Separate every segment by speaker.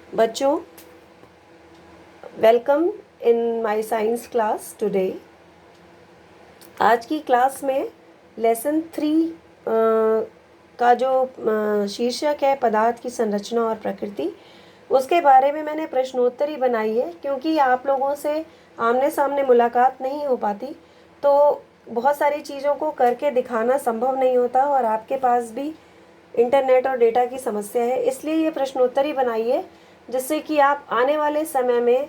Speaker 1: बच्चों, welcome in my science class today. आज की क्लास में लेसन 3 का जो शीर्षक है पदार्थ की संरचना और प्रकृति, उसके बारे में मैंने प्रश्नोत्तरी बनाई है। क्योंकि आप लोगों से आमने सामने मुलाकात नहीं हो पाती, तो बहुत सारी चीज़ों को करके दिखाना संभव नहीं होता और आपके पास भी इंटरनेट और डेटा की समस्या है। इसलिए ये प्रश्नोत्तरी बनाई है जिससे कि आप आने वाले समय में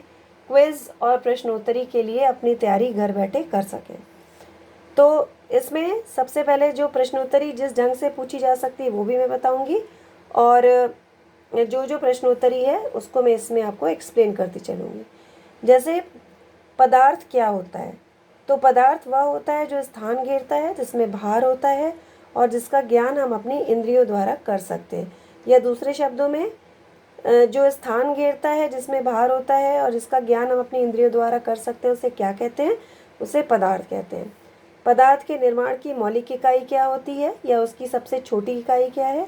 Speaker 1: क्विज़ और प्रश्नोत्तरी के लिए अपनी तैयारी घर बैठे कर सकें। तो इसमें सबसे पहले जो प्रश्नोत्तरी जिस ढंग से पूछी जा सकती है वो भी मैं बताऊंगी, और जो जो प्रश्नोत्तरी है उसको मैं इसमें आपको एक्सप्लेन करती चलूँगी। जैसे पदार्थ क्या होता है, तो पदार्थ वह होता है जो स्थान घेरता है, जिसमें भार होता है और जिसका ज्ञान हम अपनी इंद्रियों द्वारा कर सकते हैं। या दूसरे शब्दों में, जो स्थान घेरता है, जिसमें भार होता है और जिसका ज्ञान हम अपनी इंद्रियों द्वारा कर सकते हैं, उसे क्या कहते हैं? उसे पदार्थ कहते हैं। पदार्थ के निर्माण की मौलिक इकाई क्या होती है या उसकी सबसे छोटी इकाई क्या है?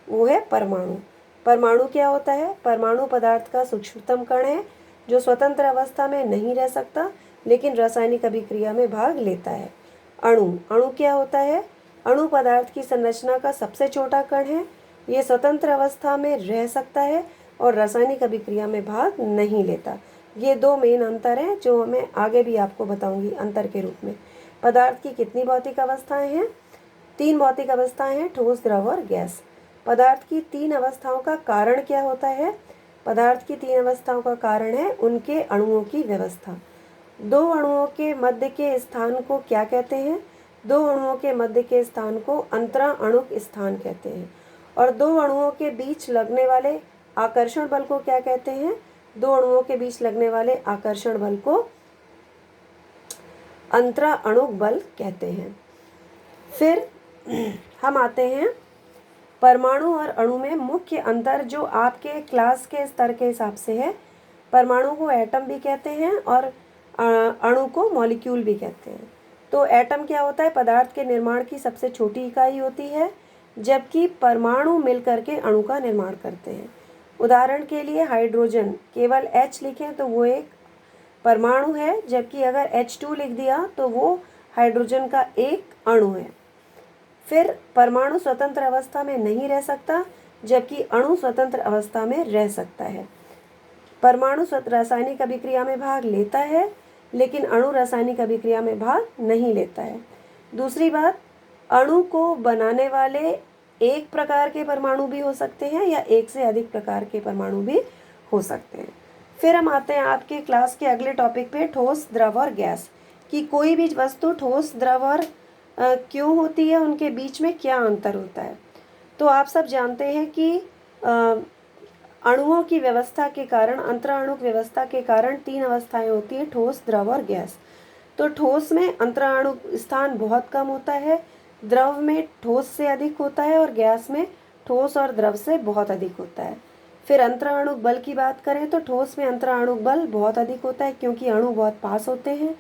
Speaker 1: वो है परमाणु। परमाणु क्या होता है? परमाणु पदार्थ का सूक्ष्मतम कण है जो स्वतंत्र अवस्था में नहीं रह सकता लेकिन रासायनिक अभिक्रिया में भाग लेता है। अणु। अणु क्या होता है? अणु पदार्थ की संरचना का सबसे छोटा कण है। ये स्वतंत्र अवस्था में रह सकता है और रासायनिक अभिक्रिया में भाग नहीं लेता। ये 2 मेन अंतर हैं जो मैं आगे भी आपको बताऊंगी अंतर के रूप में। पदार्थ की कितनी भौतिक अवस्थाएं हैं? 3 भौतिक अवस्थाएं हैं, ठोस, द्रव और गैस। पदार्थ की 3 अवस्थाओं का कारण क्या होता है? पदार्थ की 3 अवस्थाओं का कारण है उनके अणुओं की व्यवस्था। 2 अणुओं के मध्य के स्थान को क्या कहते हैं? 2 अणुओं के मध्य के स्थान को अंतरा अणुक स्थान कहते हैं। और 2 अणुओं के बीच लगने वाले आकर्षण बल को क्या कहते हैं? 2 अणुओं के बीच लगने वाले आकर्षण बल को अंतरा अणुक बल कहते हैं। फिर हम आते हैं परमाणु और अणु में मुख्य अंतर जो आपके क्लास के स्तर के हिसाब से है। परमाणु को एटम भी कहते हैं और अणु को मॉलिक्यूल भी कहते हैं। तो एटम क्या होता है? पदार्थ के निर्माण की सबसे छोटी इकाई होती है, जबकि परमाणु मिलकर के अणु का निर्माण करते हैं। उदाहरण के लिए हाइड्रोजन, केवल H लिखें तो वो एक परमाणु है, जबकि अगर H2 लिख दिया तो वो हाइड्रोजन का एक अणु है। फिर परमाणु स्वतंत्र अवस्था में नहीं रह सकता, जबकि अणु स्वतंत्र अवस्था में रह सकता है। परमाणु रासायनिक अभिक्रिया में भाग लेता है लेकिन अणु रासायनिक अभिक्रिया में भाग नहीं लेता है। दूसरी बात, अणु को बनाने वाले एक प्रकार के परमाणु भी हो सकते हैं या एक से अधिक प्रकार के परमाणु भी हो सकते हैं। फिर हम आते हैं आपके क्लास के अगले टॉपिक पे, ठोस, द्रव और गैस। कि कोई भी वस्तु ठोस, द्रव और क्यों होती है, उनके बीच में क्या अंतर होता है। तो आप सब जानते हैं कि अणुओं की व्यवस्था के कारण, अंतराणुक व्यवस्था के कारण 3 अवस्थाएं होती हैं, ठोस, द्रव और गैस। तो ठोस में अंतराणुक स्थान बहुत कम होता है, द्रव में ठोस से अधिक होता है और गैस में ठोस और द्रव से बहुत अधिक होता है। फिर अंतराणुक बल की बात करें तो ठोस में अंतराणुक बल बहुत अधिक होता है क्योंकि अणु बहुत पास होते हैं।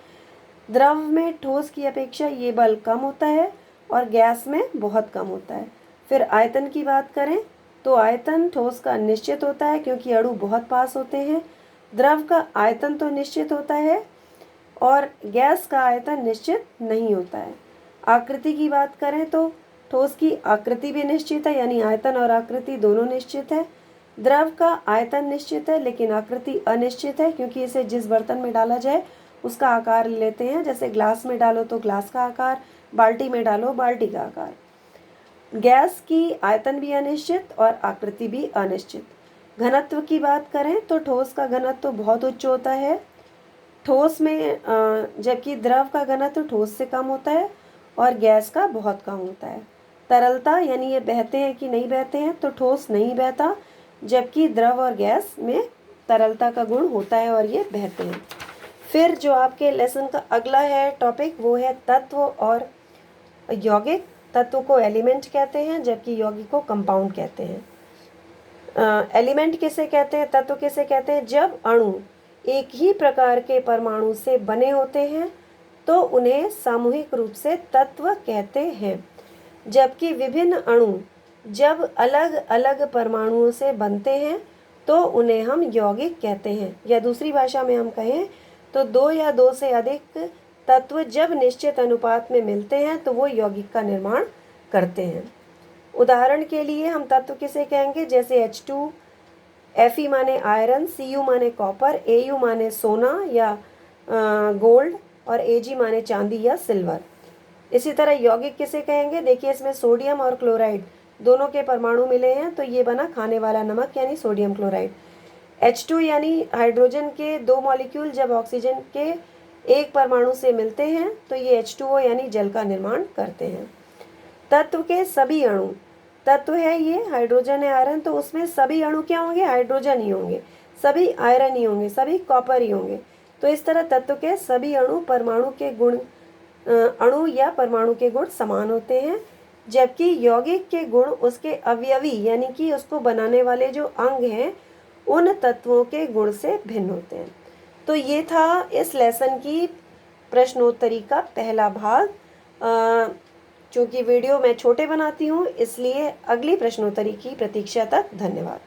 Speaker 1: द्रव में ठोस की अपेक्षा ये बल कम होता है और गैस में बहुत कम होता है। फिर आयतन की बात करें तो आयतन ठोस का निश्चित होता है क्योंकि अणु बहुत पास होते हैं। द्रव का आयतन तो निश्चित होता है और गैस का आयतन निश्चित नहीं होता है। आकृति की बात करें तो ठोस की आकृति भी निश्चित है, यानी आयतन और आकृति दोनों निश्चित है। द्रव का आयतन निश्चित है लेकिन आकृति अनिश्चित है क्योंकि इसे जिस बर्तन में डाला जाए उसका आकार लेते हैं। जैसे ग्लास में डालो तो ग्लास का आकार, बाल्टी में डालो बाल्टी का आकार। गैस की आयतन भी अनिश्चित और आकृति भी अनिश्चित। घनत्व की बात करें तो ठोस का घनत्व तो बहुत उच्च होता है ठोस में, जबकि द्रव का घनत्व ठोस से कम होता है और गैस का बहुत कम होता है। तरलता, यानी ये बहते हैं कि नहीं बहते हैं, तो ठोस नहीं बहता जबकि द्रव और गैस में तरलता का गुण होता है और ये बहते हैं। फिर जो आपके लेसन का अगला है टॉपिक, वो है तत्व और यौगिक। तत्व को एलिमेंट कहते हैं जबकि यौगिक को कंपाउंड कहते हैं। एलिमेंट किसे कहते हैं, तत्व किसे कहते हैं? जब अणु एक ही प्रकार के परमाणु से बने होते हैं तो उन्हें सामूहिक रूप से तत्व कहते हैं। जबकि विभिन्न अणु जब अलग अलग परमाणुओं से बनते हैं तो उन्हें हम यौगिक कहते हैं। या दूसरी भाषा में हम कहें तो 2 या 2 से अधिक तत्व जब निश्चित अनुपात में मिलते हैं तो वो यौगिक का निर्माण करते हैं। उदाहरण के लिए हम तत्व किसे कहेंगे, जैसे H2, Fe माने आयरन, Cu माने कॉपर, Au माने सोना या गोल्ड और Ag माने चांदी या सिल्वर। इसी तरह यौगिक किसे कहेंगे, देखिए इसमें सोडियम और क्लोराइड दोनों के परमाणु मिले हैं तो ये बना खाने वाला नमक यानी सोडियम क्लोराइड। H2 यानी हाइड्रोजन के 2 मॉलिक्यूल जब ऑक्सीजन के एक परमाणु से मिलते हैं तो ये H2O यानी जल का निर्माण करते हैं। तत्व के सभी अणु, तत्व है ये हाइड्रोजन है, आयरन, तो उसमें सभी अणु क्या होंगे, हाइड्रोजन ही होंगे, सभी आयरन ही होंगे, सभी कॉपर ही होंगे। तो इस तरह तत्व के सभी अणु परमाणु के गुण अणु या परमाणु के गुण समान होते हैं, जबकि यौगिक के गुण उसके अवयवी यानी कि उसको बनाने वाले जो अंग हैं उन तत्वों के गुण से भिन्न होते हैं। तो ये था इस लेसन की प्रश्नोत्तरी का पहला भाग। चूँकि वीडियो मैं छोटे बनाती हूँ इसलिए अगली प्रश्नोत्तरी की प्रतीक्षा तक धन्यवाद।